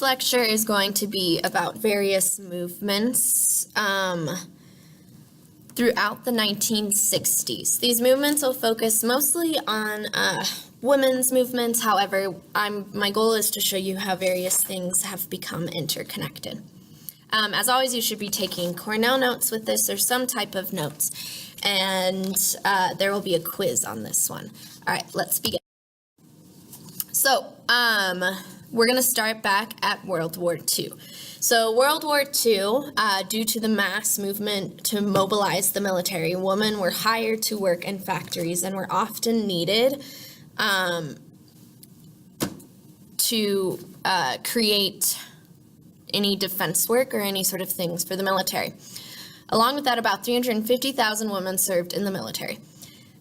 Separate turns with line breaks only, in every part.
this lecture is going to be about various movements throughout the 1960s. These movements will focus mostly on women's movements. However, my goal is to show you how various things have become interconnected. As always, you should be taking Cornell notes with this or some type of notes, and there will be a quiz on this one. All right, let's begin. So, we're going to start back at World War II. So World War II, due to the mass movement to mobilize the military, women were hired to work in factories and were often needed to create any defense work or any sort of things for the military. Along with that, about 350,000 women served in the military.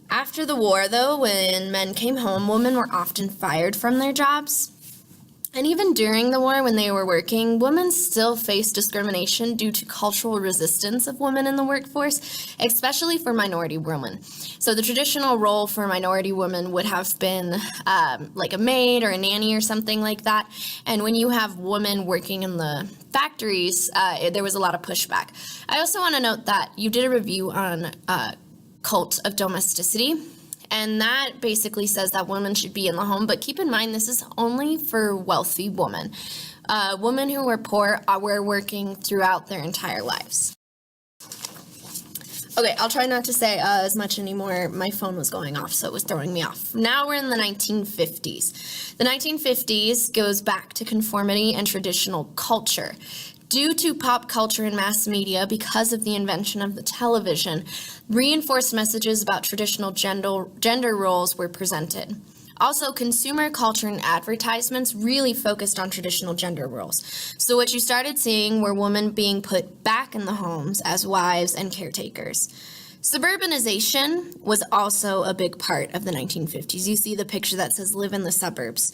After the war, though, when men came home, women were often fired from their jobs. And even during the war, when they were working, women still faced discrimination due to cultural resistance of women in the workforce, especially for minority women. So the traditional role for minority women would have been like a maid or a nanny or something like that. And when you have women working in the factories, there was a lot of pushback. I also want to note that you did a review on cult of domesticity. And that basically says that women should be in the home, but keep in mind this is only for wealthy women. Women who were poor were working throughout their entire lives. Okay, I'll try not to say as much anymore. My phone was going off, so it was throwing me off. Now we're in the 1950s. The 1950s goes back to conformity and traditional culture. Due to pop culture and mass media, because of the invention of the television, reinforced messages about traditional gender roles were presented. Also, consumer culture and advertisements really focused on traditional gender roles. So what you started seeing were women being put back in the homes as wives and caretakers. Suburbanization was also a big part of the 1950s. You see the picture that says live in the suburbs.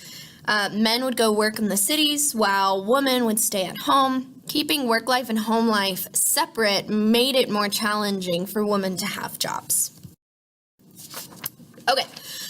Men would go work in the cities while women would stay at home. Keeping work life and home life separate made it more challenging for women to have jobs. Okay,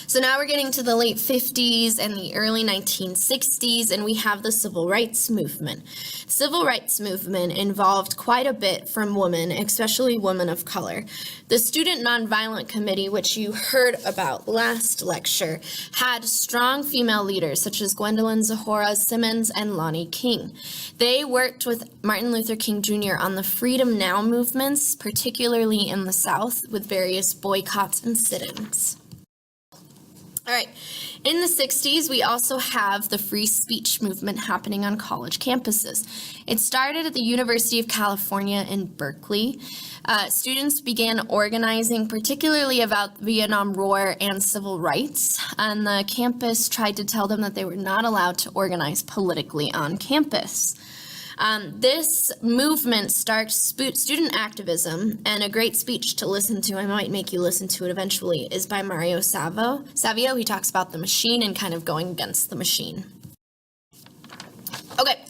so now we're getting to the late 50s and the early 1960s, and we have the civil rights movement. Civil rights movement involved quite a bit from women, especially women of color. The Student Nonviolent Committee, which you heard about last lecture, had strong female leaders such as Gwendolyn Zoharah Simmons and Lonnie King. They worked with Martin Luther King Jr. on the Freedom Now movements, particularly in the South, with various boycotts and sit-ins. All right, in the 60s, we also have the free speech movement happening on college campuses. It started at the University of California in Berkeley. Students began organizing, particularly about the Vietnam War and civil rights, and the campus tried to tell them that they were not allowed to organize politically on campus. This movement starts student activism, and a great speech to listen to, I might make you listen to it eventually, is by Mario Savio. He talks about the machine and kind of going against the machine. Okay,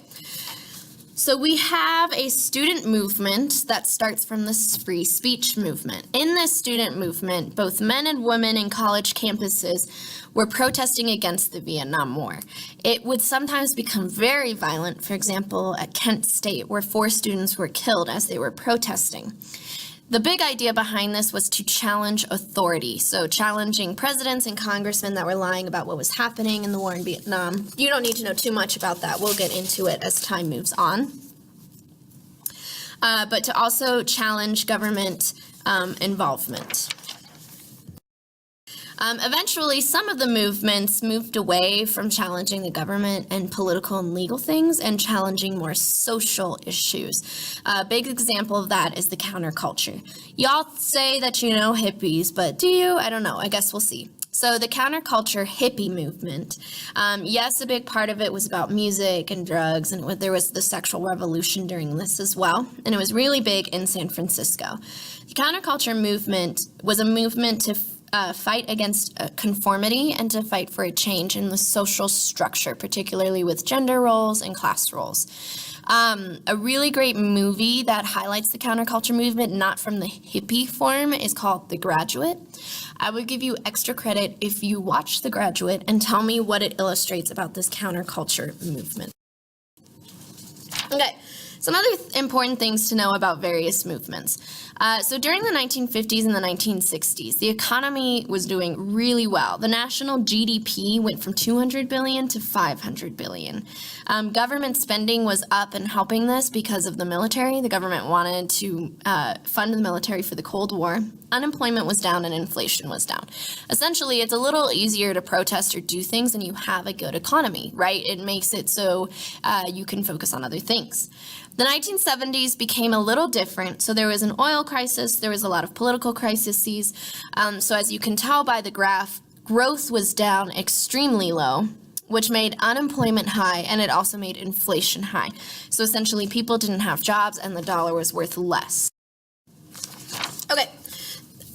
so we have a student movement that starts from this free speech movement. In this student movement, both men and women in college campuses were protesting against the Vietnam War. It would sometimes become very violent, for example, at Kent State, where 4 students were killed as they were protesting. The big idea behind this was to challenge authority, so challenging presidents and congressmen that were lying about what was happening in the war in Vietnam. You don't need to know too much about that. We'll get into it as time moves on. But to also challenge government involvement. Eventually, some of the movements moved away from challenging the government and political and legal things and challenging more social issues. A big example of that is the counterculture. Y'all say that you know hippies, but do you? I don't know. I guess we'll see. So the counterculture hippie movement, yes, a big part of it was about music and drugs, and there was the sexual revolution during this as well, and it was really big in San Francisco. The counterculture movement was a movement to fight against conformity and to fight for a change in the social structure, particularly with gender roles and class roles. A really great movie that highlights the counterculture movement, not from the hippie form, is called The Graduate. I would give you extra credit if you watch The Graduate and tell me what it illustrates about this counterculture movement. Okay, some other important things to know about various movements. So during the 1950s and the 1960s, the economy was doing really well. The national GDP went from 200 billion to 500 billion. Government spending was up and helping this because of the military. The government wanted to fund the military for the Cold War. Unemployment was down and inflation was down. Essentially, it's a little easier to protest or do things when you have a good economy, right? It makes it so you can focus on other things. The 1970s became a little different. So there was an oil crisis. There was a lot of political crises. So as you can tell by the graph, growth was down extremely low, which made unemployment high, and it also made inflation high. So essentially, people didn't have jobs, and the dollar was worth less. Okay.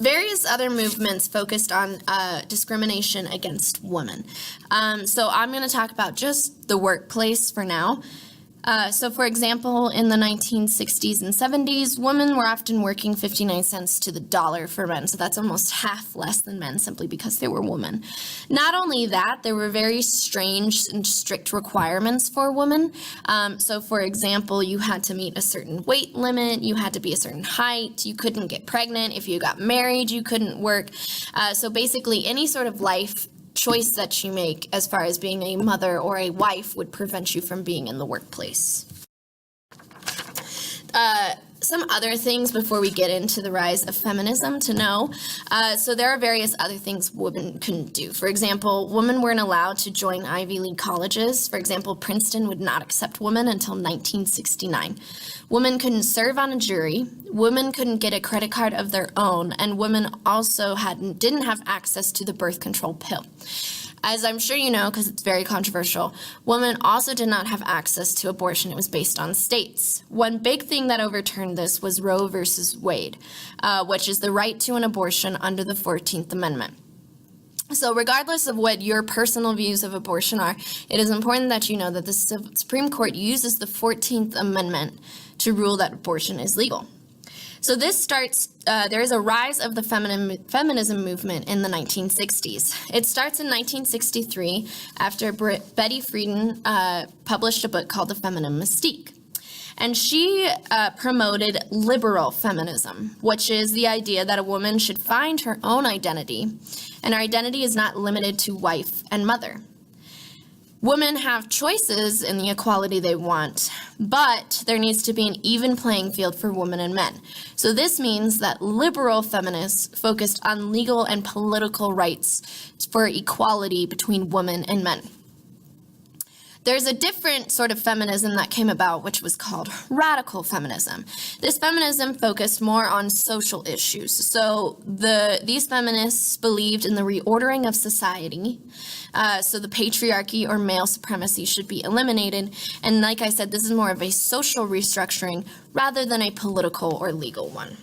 Various other movements focused on discrimination against women. So I'm going to talk about just the workplace for now. So for example, in the 1960s and 70s, women were often working 59 cents to the dollar for men. So that's almost half less than men simply because they were women. Not only that, there were very strange and strict requirements for women. So for example, you had to meet a certain weight limit, you had to be a certain height, you couldn't get pregnant. If you got married, you couldn't work. So basically any sort of life choice that you make as far as being a mother or a wife would prevent you from being in the workplace. Some other things before we get into the rise of feminism to know. So there are various other things women couldn't do. For example, women weren't allowed to join Ivy League colleges. For example, Princeton would not accept women until 1969. Women couldn't serve on a jury. Women couldn't get a credit card of their own, and women also didn't have access to the birth control pill. As I'm sure you know, because it's very controversial, women also did not have access to abortion. It was based on states. One big thing that overturned this was Roe versus Wade, which is the right to an abortion under the 14th Amendment. So regardless of what your personal views of abortion are, it is important that you know that the Supreme Court uses the 14th Amendment to rule that abortion is legal. So this starts, there is a rise of the feminism movement in the 1960s. It starts in 1963 after Betty Friedan published a book called The Feminine Mystique. And she promoted liberal feminism, which is the idea that a woman should find her own identity, and her identity is not limited to wife and mother. Women have choices in the equality they want, but there needs to be an even playing field for women and men. So this means that liberal feminists focused on legal and political rights for equality between women and men. There's a different sort of feminism that came about, which was called radical feminism. This feminism focused more on social issues. So these feminists believed in the reordering of society. So the patriarchy or male supremacy should be eliminated. And like I said, this is more of a social restructuring rather than a political or legal one.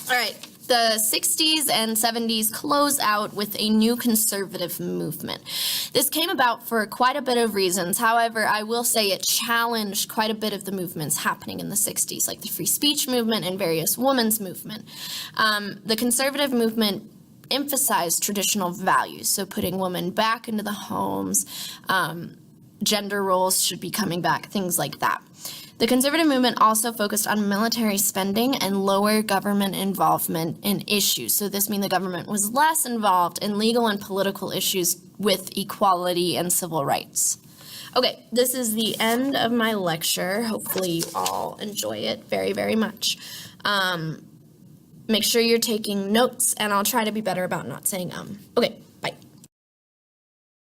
All right. The 60s and 70s close out with a new conservative movement. This came about for quite a bit of reasons. However, I will say it challenged quite a bit of the movements happening in the 60s, like the free speech movement and various women's movement. The conservative movement emphasized traditional values, so putting women back into the homes, gender roles should be coming back, things like that. The conservative movement also focused on military spending and lower government involvement in issues. So this means the government was less involved in legal and political issues with equality and civil rights. Okay, this is the end of my lecture. Hopefully you all enjoy it very, very much. Make sure you're taking notes, and I'll try to be better about not saying Okay.